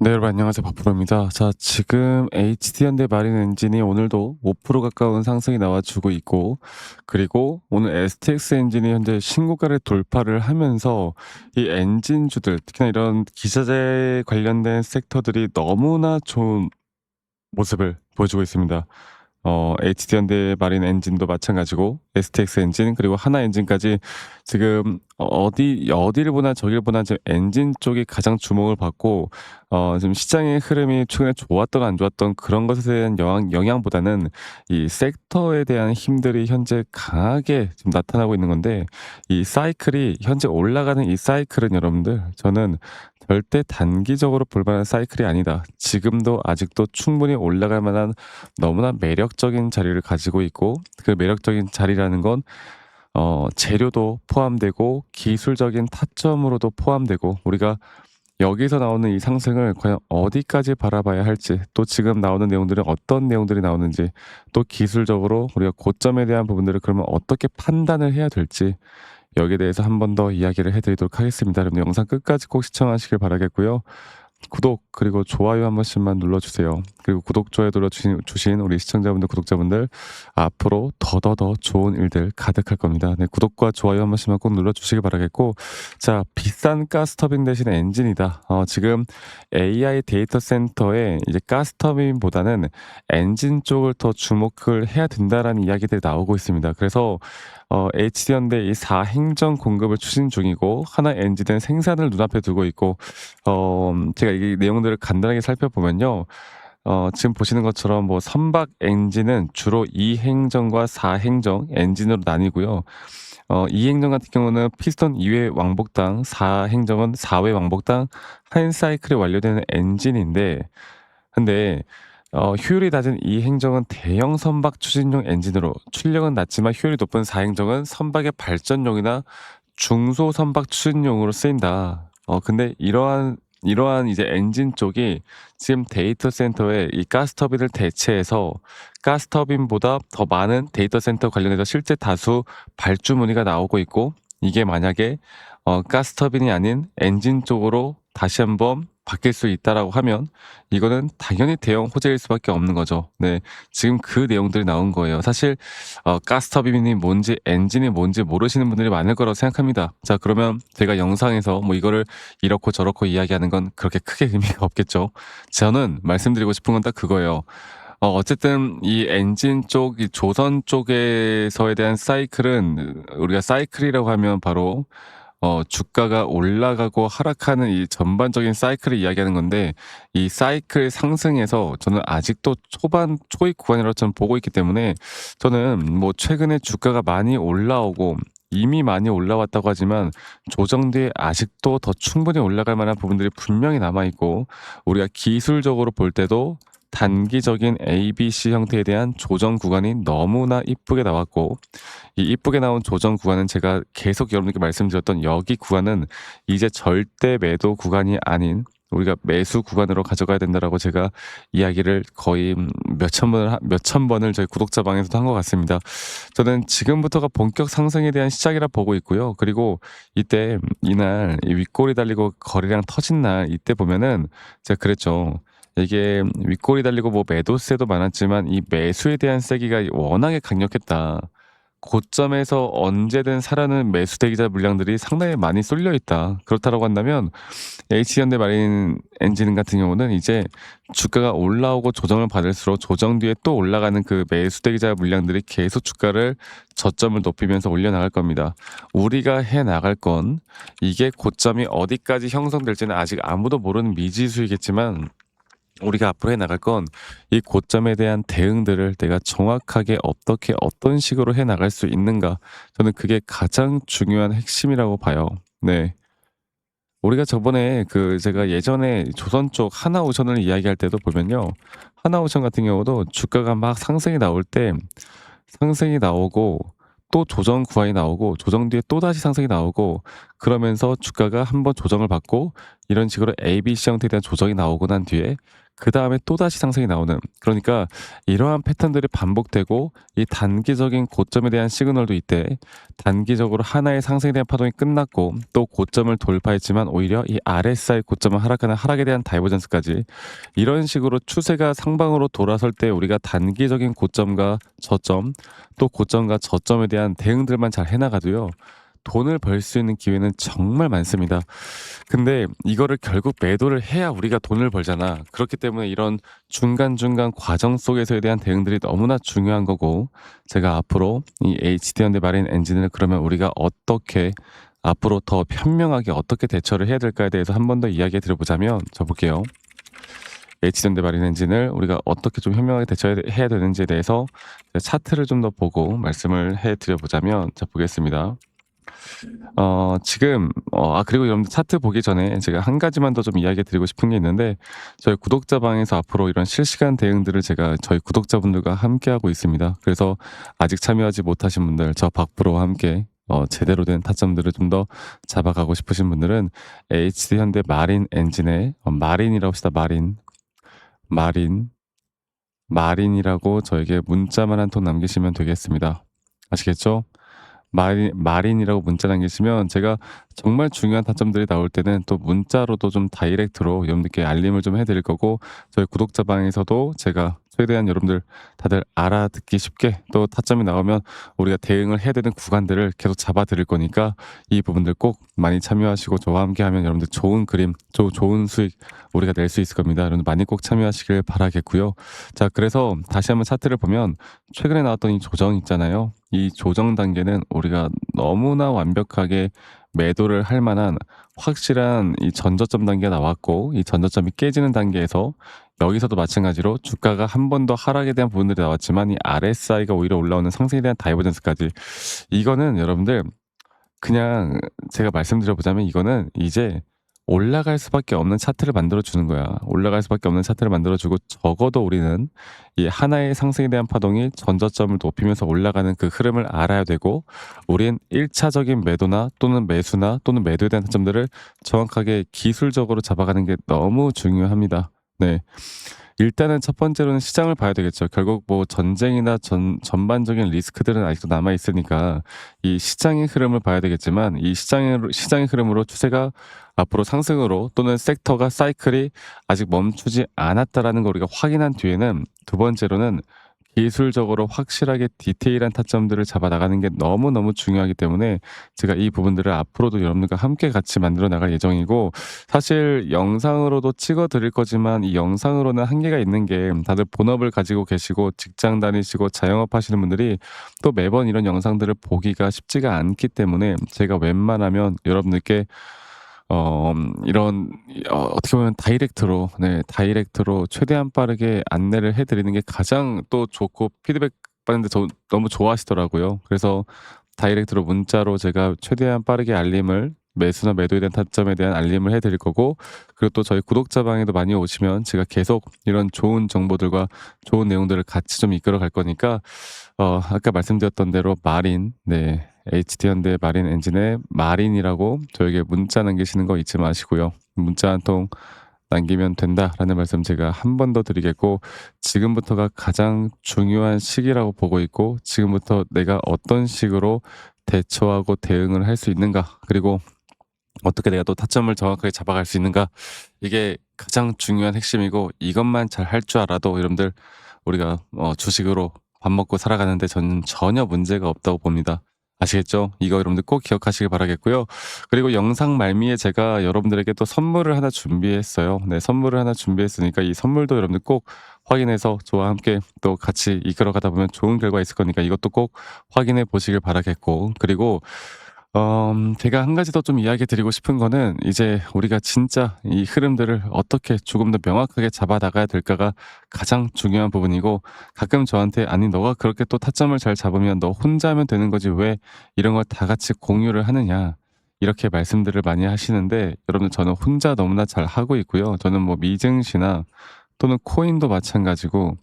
네, 여러분 안녕하세요. 박프로입니다. 자, 지금 HD현대 마린 엔진이 오늘도 5% 가까운 상승이 나와주고 있고, 그리고 오늘 STX 엔진이 현재 신고가를 돌파를 하면서 이 엔진주들, 특히나 이런 기자재 관련된 섹터들이 너무나 좋은 모습을 보여주고 있습니다. HD현대 마린 엔진도 마찬가지고 STX 엔진 그리고 하나 엔진까지 지금 어디를 보나 저기를 보나 지금 엔진 쪽이 가장 주목을 받고 지금 시장의 흐름이 최근에 좋았던 안 좋았던 그런 것에 대한 영향보다는 이 섹터에 대한 힘들이 현재 강하게 지금 나타나고 있는 건데 이 사이클이 현재 올라가는 이 사이클은 여러분들 저는 절대 단기적으로 볼 만한 사이클이 아니다. 지금도 아직도 충분히 올라갈 만한 너무나 매력적인 자리를 가지고 있고 그 매력적인 자리라는 건 재료도 포함되고 기술적인 타점으로도 포함되고 우리가 여기서 나오는 이 상승을 과연 어디까지 바라봐야 할지 또 지금 나오는 내용들은 어떤 내용들이 나오는지 또 기술적으로 우리가 고점에 대한 부분들을 그러면 어떻게 판단을 해야 될지 여기에 대해서 한 번 더 이야기를 해 드리도록 하겠습니다. 여러분 영상 끝까지 꼭 시청하시길 바라겠고요. 구독 그리고 좋아요 한 번씩만 눌러주세요. 그리고 구독, 좋아요 눌러주신 우리 시청자분들, 구독자분들 앞으로 더더더 좋은 일들 가득할 겁니다. 네, 구독과 좋아요 한 번씩만 꼭 눌러주시기 바라겠고 자, 비싼 가스터빈 대신 엔진이다. 지금 AI 데이터 센터에 이제 가스터빈보다는 엔진 쪽을 더 주목을 해야 된다라는 이야기들이 나오고 있습니다. 그래서 HD현대 이 4행정 공급을 추진 중이고 하나 엔진은 생산을 눈앞에 두고 있고 제가 이 내용들을 간단하게 살펴보면요. 지금 보시는 것처럼 뭐 선박 엔진은 주로 2행정과 4행정 엔진으로 나뉘고요. 2행정 같은 경우는 피스톤 2회 왕복당, 4행정은 4회 왕복당 한 사이클이 완료되는 엔진인데 근데 효율이 낮은 2행정은 대형 선박 추진용 엔진으로 출력은 낮지만 효율이 높은 4행정은 선박의 발전용이나 중소 선박 추진용으로 쓰인다. 근데 이러한 이제 엔진 쪽이 지금 데이터 센터에 이 가스터빈을 대체해서 가스터빈보다 더 많은 데이터 센터 관련해서 실제 다수 발주 문의가 나오고 있고 이게 만약에 가스터빈이 아닌 엔진 쪽으로 다시 한번 바뀔 수 있다라고 하면 이거는 당연히 대형 호재일 수밖에 없는 거죠. 네. 지금 그 내용들이 나온 거예요. 사실 가스터빈이 뭔지 엔진이 뭔지 모르시는 분들이 많을 거라고 생각합니다. 자, 그러면 제가 영상에서 뭐 이거를 이렇고 저렇고 이야기하는 건 그렇게 크게 의미가 없겠죠. 저는 말씀드리고 싶은 건 딱 그거예요. 어쨌든 이 엔진 쪽, 이 조선 쪽에서에 대한 사이클은 우리가 사이클이라고 하면 바로 주가가 올라가고 하락하는 이 전반적인 사이클을 이야기하는 건데 이 사이클 상승에서 저는 아직도 초입 구간이라고 저는 보고 있기 때문에 저는 뭐 최근에 주가가 많이 올라오고 이미 많이 올라왔다고 하지만 조정 뒤에 아직도 더 충분히 올라갈 만한 부분들이 분명히 남아 있고 우리가 기술적으로 볼 때도 단기적인 ABC 형태에 대한 조정 구간이 너무나 이쁘게 나왔고 이 이쁘게 나온 조정 구간은 제가 계속 여러분께 말씀드렸던 여기 구간은 이제 절대 매도 구간이 아닌 우리가 매수 구간으로 가져가야 된다라고 제가 이야기를 거의 몇천 번을 저희 구독자 방에서도 한 것 같습니다. 저는 지금부터가 본격 상승에 대한 시작이라 보고 있고요. 그리고 이때 이날 이 윗골이 달리고 거래량 터진 날 이때 보면은 제가 그랬죠. 이게 윗골이 달리고 뭐 매도세도 많았지만 이 매수에 대한 세기가 워낙에 강력했다. 고점에서 언제든 사라는 매수 대기자 물량들이 상당히 많이 쏠려 있다. 그렇다라고 한다면 H현대 마린 엔진 같은 경우는 이제 주가가 올라오고 조정을 받을수록 조정 뒤에 또 올라가는 그 매수 대기자 물량들이 계속 주가를 저점을 높이면서 올려나갈 겁니다. 우리가 해 나갈 건 이게 고점이 어디까지 형성될지는 아직 아무도 모르는 미지수이겠지만 우리가 앞으로 해 나갈 건 이 고점에 대한 대응들을 내가 정확하게 어떻게 어떤 식으로 해 나갈 수 있는가. 저는 그게 가장 중요한 핵심이라고 봐요. 네. 우리가 저번에 제가 예전에 조선 쪽 하나오션을 이야기할 때도 보면요. 하나오션 같은 경우도 주가가 막 상승이 나올 때 상승이 나오고 또 조정 구간이 나오고 조정 뒤에 또다시 상승이 나오고 그러면서 주가가 한번 조정을 받고 이런 식으로 ABC 형태에 대한 조정이 나오고 난 뒤에 그다음에 또다시 상승이 나오는, 그러니까 이러한 패턴들이 반복되고 이 단기적인 고점에 대한 시그널도 이때 단기적으로 하나의 상승에 대한 파동이 끝났고 또 고점을 돌파했지만 오히려 이 RSI 고점을 하락하는 하락에 대한 다이버전스까지 이런 식으로 추세가 상방으로 돌아설 때 우리가 단기적인 고점과 저점 또 고점과 저점에 대한 대응들만 잘 해나가도요. 돈을 벌 수 있는 기회는 정말 많습니다. 근데 이거를 결국 매도를 해야 우리가 돈을 벌잖아. 그렇기 때문에 이런 중간중간 과정 속에서에 대한 대응들이 너무나 중요한 거고, 제가 앞으로 이 HT 마린 엔진을 그러면 우리가 어떻게 앞으로 더 현명하게 어떻게 대처를 해야 될까에 대해서 한 번 더 이야기해 드려보자면, 저 볼게요. HT 마린 엔진을 우리가 어떻게 좀 현명하게 대처해야 되는지에 대해서 차트를 좀 더 보고 말씀을 해 드려보자면, 자 보겠습니다. 지금 그리고 여러분들 차트 보기 전에 제가 한 가지만 더 좀 이야기 드리고 싶은 게 있는데, 저희 구독자 방에서 앞으로 이런 실시간 대응들을 제가 저희 구독자분들과 함께하고 있습니다. 그래서 아직 참여하지 못하신 분들, 저 박프로와 함께 제대로 된 타점들을 좀 더 잡아가고 싶으신 분들은 HD 현대 마린 엔진의 마린이라고 합시다. 마린, 마린이라고 저에게 문자만 한 통 남기시면 되겠습니다. 아시겠죠? 마린이라고 문자 남기시면 제가 정말 중요한 타점들이 나올 때는 또 문자로도 좀 다이렉트로 여러분들께 알림을 좀 해 드릴 거고, 저희 구독자 방에서도 제가 최대한 여러분들 다들 알아듣기 쉽게 또 타점이 나오면 우리가 대응을 해야 되는 구간들을 계속 잡아 드릴 거니까 이 부분들 꼭 많이 참여하시고 저와 함께하면 여러분들 좋은 그림, 좋은 수익 우리가 낼 수 있을 겁니다. 여러분들 많이 꼭 참여하시길 바라겠고요. 자, 그래서 다시 한번 차트를 보면 최근에 나왔던 이 조정 있잖아요. 이 조정 단계는 우리가 너무나 완벽하게 매도를 할 만한 확실한 이 전저점 단계가 나왔고, 이 전저점이 깨지는 단계에서 여기서도 마찬가지로 주가가 한 번 더 하락에 대한 부분들이 나왔지만 이 RSI가 오히려 올라오는 상승에 대한 다이버전스까지, 이거는 여러분들 그냥 제가 말씀드려 보자면 이거는 이제 올라갈 수밖에 없는 차트를 만들어 주는 거야. 올라갈 수밖에 없는 차트를 만들어 주고, 적어도 우리는 이 하나의 상승에 대한 파동이 전저점을 높이면서 올라가는 그 흐름을 알아야 되고, 우린 1차적인 매도나 또는 매수나 또는 매도에 대한 타점들을 정확하게 기술적으로 잡아가는 게 너무 중요합니다. 네. 일단은 첫 번째로는 시장을 봐야 되겠죠. 결국 뭐 전쟁이나 전반적인 리스크들은 아직도 남아 있으니까 이 시장의 흐름을 봐야 되겠지만, 이 시장의 흐름으로 추세가 앞으로 상승으로 또는 섹터가 사이클이 아직 멈추지 않았다라는 걸 우리가 확인한 뒤에는, 두 번째로는 기술적으로 확실하게 디테일한 타점들을 잡아 나가는 게 너무너무 중요하기 때문에 제가 이 부분들을 앞으로도 여러분들과 함께 같이 만들어 나갈 예정이고, 사실 영상으로도 찍어 드릴 거지만 이 영상으로는 한계가 있는 게, 다들 본업을 가지고 계시고 직장 다니시고 자영업 하시는 분들이 또 매번 이런 영상들을 보기가 쉽지가 않기 때문에 제가 웬만하면 여러분들께 이런 어떻게 보면 다이렉트로 최대한 빠르게 안내를 해 드리는 게 가장 또 좋고, 피드백 받는데 너무 좋아하시더라고요. 그래서 다이렉트로 문자로 제가 최대한 빠르게 알림을, 매수나 매도에 대한 타점에 대한 알림을 해 드릴 거고, 그리고 또 저희 구독자 방에도 많이 오시면 제가 계속 이런 좋은 정보들과 좋은 내용들을 같이 좀 이끌어 갈 거니까, 아까 말씀드렸던 대로 마린, 네, HT 현대 마린 엔진의 마린이라고 저에게 문자 남기시는 거 잊지 마시고요. 문자 한 통 남기면 된다라는 말씀 제가 한 번 더 드리겠고, 지금부터가 가장 중요한 시기라고 보고 있고, 지금부터 내가 어떤 식으로 대처하고 대응을 할 수 있는가, 그리고 어떻게 내가 또 타점을 정확하게 잡아갈 수 있는가, 이게 가장 중요한 핵심이고, 이것만 잘 할 줄 알아도 여러분들 우리가 주식으로 밥 먹고 살아가는데 저는 전혀 문제가 없다고 봅니다. 아시겠죠? 이거 여러분들 꼭 기억하시길 바라겠고요. 그리고 영상 말미에 제가 여러분들에게 또 선물을 하나 준비했어요. 네, 선물을 하나 준비했으니까 이 선물도 여러분들 꼭 확인해서 저와 함께 또 같이 이끌어가다 보면 좋은 결과 있을 거니까 이것도 꼭 확인해 보시길 바라겠고, 그리고 제가 한 가지 더 좀 이야기 드리고 싶은 거는, 이제 우리가 진짜 이 흐름들을 어떻게 조금 더 명확하게 잡아 나가야 될까가 가장 중요한 부분이고, 가끔 저한테 "아니 너가 그렇게 또 타점을 잘 잡으면 너 혼자 하면 되는 거지 왜 이런 걸 다 같이 공유를 하느냐." 이렇게 말씀들을 많이 하시는데, 여러분 저는 혼자 너무나 잘 하고 있고요. 저는 뭐 미증시나 또는 코인도 마찬가지고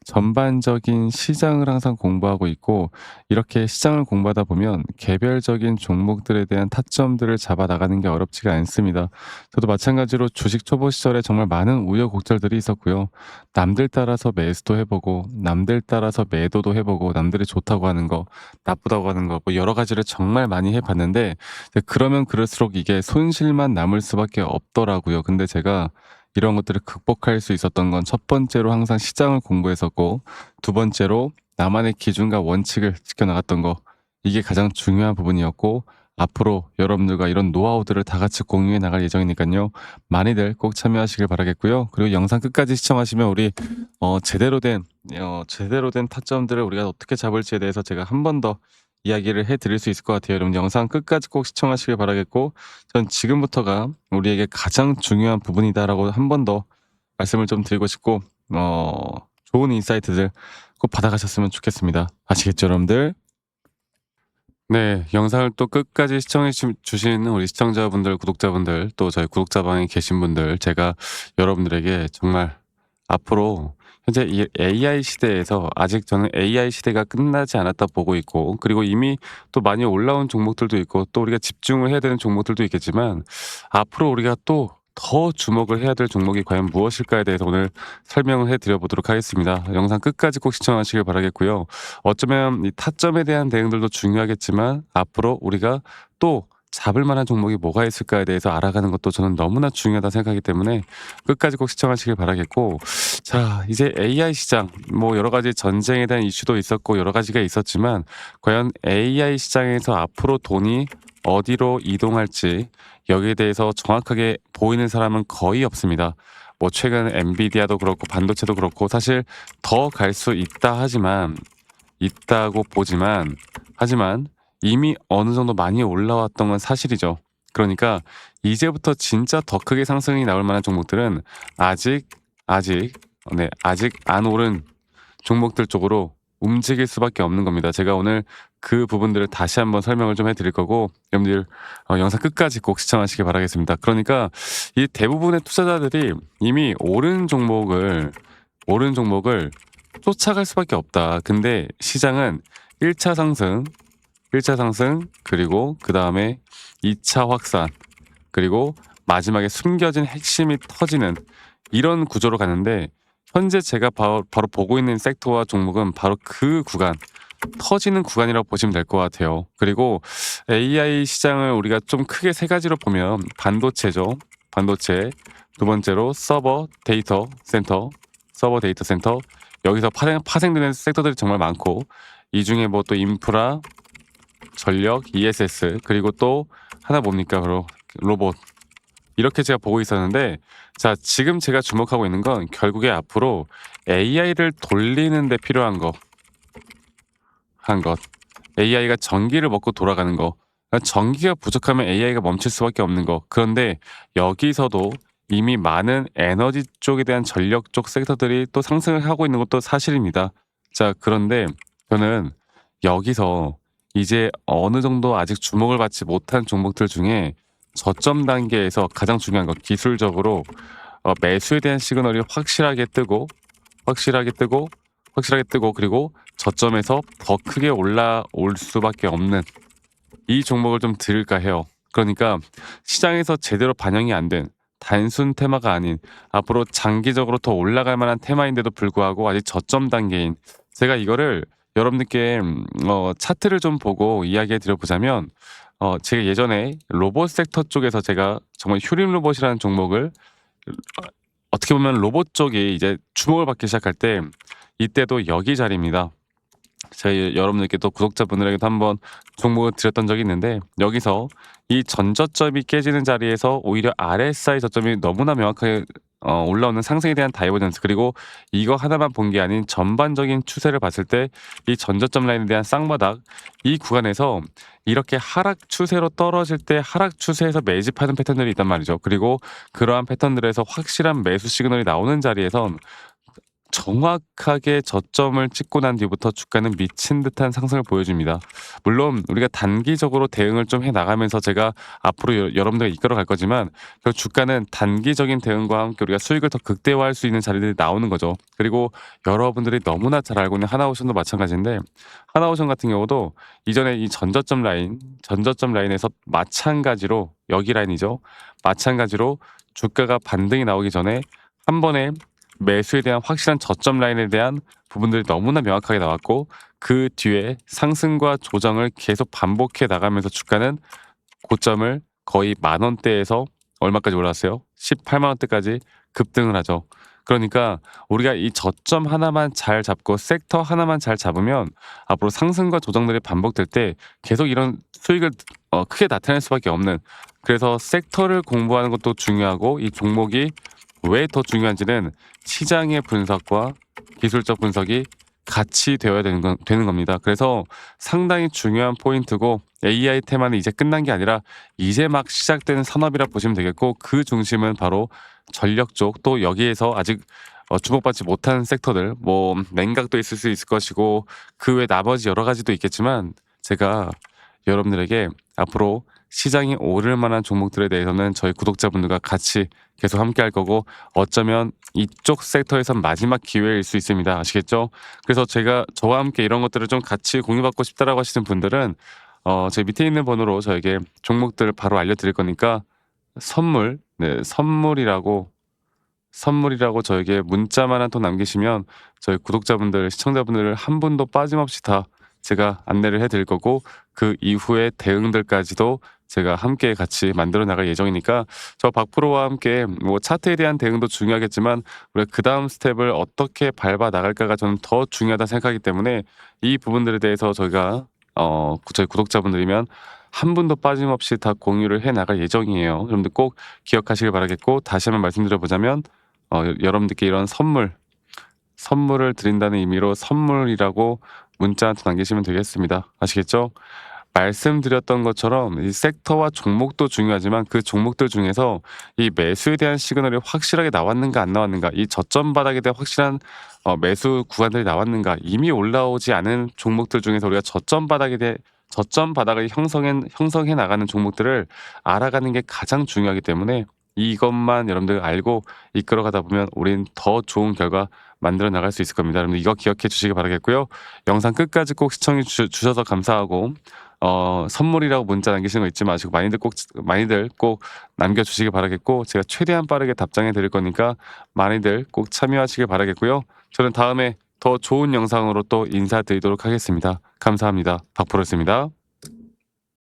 전반적인 시장을 항상 공부하고 있고 이렇게 시장을 공부하다 보면 개별적인 종목들에 대한 타점들을 잡아 나가는 게 어렵지가 않습니다. 저도 마찬가지로 주식 초보 시절에 정말 많은 우여곡절들이 있었고요. 남들 따라서 매수도 해보고 남들 따라서 매도도 해보고 남들이 좋다고 하는 거 나쁘다고 하는 거 뭐 여러 가지를 정말 많이 해봤는데 이제 그러면 그럴수록 이게 손실만 남을 수밖에 없더라고요. 근데 제가 이런 것들을 극복할 수 있었던 건 첫 번째로 항상 시장을 공부했었고 두 번째로 나만의 기준과 원칙을 지켜나갔던 거 이게 가장 중요한 부분이었고 앞으로 여러분들과 이런 노하우들을 다 같이 공유해 나갈 예정이니까요. 많이들 꼭 참여하시길 바라겠고요. 그리고 영상 끝까지 시청하시면 우리 제대로 된 타점들을 우리가 어떻게 잡을지에 대해서 제가 한 번 더 이야기를 해 드릴 수 있을 것 같아요. 여러분 영상 끝까지 꼭 시청하시길 바라겠고 전 지금부터가 우리에게 가장 중요한 부분이다라고 한 번 더 말씀을 좀 드리고 싶고 좋은 인사이트들 꼭 받아가셨으면 좋겠습니다. 아시겠죠, 여러분들? 네. 영상을 또 끝까지 시청해 주신 우리 시청자분들, 구독자분들 또 저희 구독자방에 계신 분들 제가 여러분들에게 정말 앞으로 현재 이 AI 시대에서 아직 저는 AI 시대가 끝나지 않았다 보고 있고 그리고 이미 또 많이 올라온 종목들도 있고 또 우리가 집중을 해야 되는 종목들도 있겠지만 앞으로 우리가 또 더 주목을 해야 될 종목이 과연 무엇일까에 대해서 오늘 설명을 해 드려 보도록 하겠습니다. 영상 끝까지 꼭 시청하시길 바라겠고요. 어쩌면 이 타점에 대한 대응들도 중요하겠지만 앞으로 우리가 또 잡을 만한 종목이 뭐가 있을까에 대해서 알아가는 것도 저는 너무나 중요하다 생각하기 때문에 끝까지 꼭 시청하시길 바라겠고 자 이제 AI 시장 뭐 여러 가지 전쟁에 대한 이슈도 있었고 여러 가지가 있었지만 과연 AI 시장에서 앞으로 돈이 어디로 이동할지 여기에 대해서 정확하게 보이는 사람은 거의 없습니다. 뭐 최근 엔비디아도 그렇고 반도체도 그렇고 사실 더 갈 수 있다 하지만 있다고 보지만 하지만 이미 어느 정도 많이 올라왔던 건 사실이죠. 그러니까 이제부터 진짜 더 크게 상승이 나올 만한 종목들은 아직 아직 안 오른 종목들 쪽으로 움직일 수밖에 없는 겁니다. 제가 오늘 그 부분들을 다시 한번 설명을 좀 해 드릴 거고 여러분들 영상 끝까지 꼭 시청하시길 바라겠습니다. 그러니까 이 대부분의 투자자들이 이미 오른 종목을 쫓아갈 수밖에 없다. 근데 시장은 1차 상승, 1차 상승 그리고 그다음에 2차 확산 그리고 마지막에 숨겨진 핵심이 터지는 이런 구조로 가는데 현재 제가 바로 보고 있는 섹터와 종목은 바로 그 구간 터지는 구간이라고 보시면 될 것 같아요. 그리고 AI 시장을 우리가 좀 크게 세 가지로 보면 반도체죠. 반도체. 두 번째로 서버 데이터 센터. 여기서 파생되는 섹터들이 정말 많고 이 중에 뭐 또 인프라, 전력, ESS 그리고 또 하나 뭡니까? 바로 로봇. 이렇게 제가 보고 있었는데 자 지금 제가 주목하고 있는 건 결국에 앞으로 AI를 돌리는 데 필요한 것. AI가 전기를 먹고 돌아가는 거. 전기가 부족하면 AI가 멈출 수밖에 없는 거. 그런데 여기서도 이미 많은 에너지 쪽에 대한 전력 쪽 섹터들이 또 상승을 하고 있는 것도 사실입니다. 자, 그런데 저는 여기서 이제 어느 정도 아직 주목을 받지 못한 종목들 중에 저점 단계에서 가장 중요한 거 기술적으로 매수에 대한 시그널이 확실하게 뜨고 그리고 저점에서 더 크게 올라올 수밖에 없는 이 종목을 좀 들을까 해요. 그러니까 시장에서 제대로 반영이 안 된 단순 테마가 아닌 앞으로 장기적으로 더 올라갈 만한 테마인데도 불구하고 아직 저점 단계인 제가 이거를 여러분들께 차트를 좀 보고 이야기해 드려보자면 제가 예전에 로봇 섹터 쪽에서 제가 정말 휴림 로봇이라는 종목을 어떻게 보면 로봇 쪽이 이제 주목을 받기 시작할 때 이때도 여기 자리입니다. 저희 여러분들께 또 구독자분들에게도 한번 종목을 드렸던 적이 있는데 여기서 이 전저점이 깨지는 자리에서 오히려 RSI 저점이 너무나 명확하게 올라오는 상승에 대한 다이버전스 그리고 이거 하나만 본 게 아닌 전반적인 추세를 봤을 때 이 전저점 라인에 대한 쌍바닥 이 구간에서 이렇게 하락 추세로 떨어질 때 하락 추세에서 매집하는 패턴들이 있단 말이죠. 그리고 그러한 패턴들에서 확실한 매수 시그널이 나오는 자리에선 정확하게 저점을 찍고 난 뒤부터 주가는 미친 듯한 상승을 보여줍니다. 물론 우리가 단기적으로 대응을 좀 해 나가면서 제가 앞으로 여러분들을 이끌어 갈 거지만 그 주가는 단기적인 대응과 함께 우리가 수익을 더 극대화할 수 있는 자리들이 나오는 거죠. 그리고 여러분들이 너무나 잘 알고 있는 하나오션도 마찬가지인데 하나오션 같은 경우도 이전에 이 전저점 라인에서 마찬가지로 여기 라인이죠. 마찬가지로 주가가 반등이 나오기 전에 한 번에 매수에 대한 확실한 저점 라인에 대한 부분들이 너무나 명확하게 나왔고 그 뒤에 상승과 조정을 계속 반복해 나가면서 주가는 고점을 거의 만 원대에서 얼마까지 올랐어요? 18만 원대까지 급등을 하죠. 그러니까 우리가 이 저점 하나만 잘 잡고 섹터 하나만 잘 잡으면 앞으로 상승과 조정들이 반복될 때 계속 이런 수익을 크게 나타낼 수밖에 없는, 그래서 섹터를 공부하는 것도 중요하고 이 종목이 왜 더 중요한지는 시장의 분석과 기술적 분석이 같이 되어야 되는 겁니다. 그래서 상당히 중요한 포인트고 AI 테마는 이제 끝난 게 아니라 이제 막 시작되는 산업이라 보시면 되겠고 그 중심은 바로 전력 쪽, 또 여기에서 아직 주목받지 못한 섹터들, 뭐 냉각도 있을 수 있을 것이고 그 외 나머지 여러 가지도 있겠지만 제가 여러분들에게 앞으로 시장이 오를 만한 종목들에 대해서는 저희 구독자분들과 같이 계속 함께 할 거고 어쩌면 이쪽 섹터에선 마지막 기회일 수 있습니다. 아시겠죠? 그래서 제가 저와 함께 이런 것들을 좀 같이 공유받고 싶다라고 하시는 분들은 제 밑에 있는 번호로 저에게 종목들을 바로 알려드릴 거니까 선물, 네, 선물이라고 저에게 문자만 한 통 남기시면 저희 구독자분들, 시청자분들 한 분도 빠짐없이 다 제가 안내를 해드릴 거고 그 이후에 대응들까지도 제가 함께 같이 만들어 나갈 예정이니까 저 박프로와 함께 뭐 차트에 대한 대응도 중요하겠지만 우리가 그 다음 스텝을 어떻게 밟아 나갈까가 저는 더 중요하다 생각하기 때문에 이 부분들에 대해서 저희가 저희 구독자분들이면 한 분도 빠짐없이 다 공유를 해 나갈 예정이에요. 여러분들 꼭 기억하시길 바라겠고 다시 한번 말씀드려보자면 여러분들께 이런 선물을 드린다는 의미로 선물이라고 문자 한 통 남기시면 되겠습니다. 아시겠죠? 말씀드렸던 것처럼 이 섹터와 종목도 중요하지만 그 종목들 중에서 이 매수에 대한 시그널이 확실하게 나왔는가 안 나왔는가, 이 저점 바닥에 대한 확실한 매수 구간들이 나왔는가, 이미 올라오지 않은 종목들 중에서 우리가 저점 바닥을 형성해 나가는 종목들을 알아가는 게 가장 중요하기 때문에 이것만 여러분들 알고 이끌어가다 보면 우린 더 좋은 결과 만들어 나갈 수 있을 겁니다. 여러분들 이거 기억해 주시기 바라겠고요. 영상 끝까지 꼭 시청해 주셔서 감사하고 선물이라고 문자 남기시는 거 잊지 마시고 많이들 꼭 남겨주시기 바라겠고 제가 최대한 빠르게 답장해 드릴 거니까 많이들 꼭 참여하시길 바라겠고요. 저는 다음에 더 좋은 영상으로 또 인사드리도록 하겠습니다. 감사합니다. 박프로였습니다.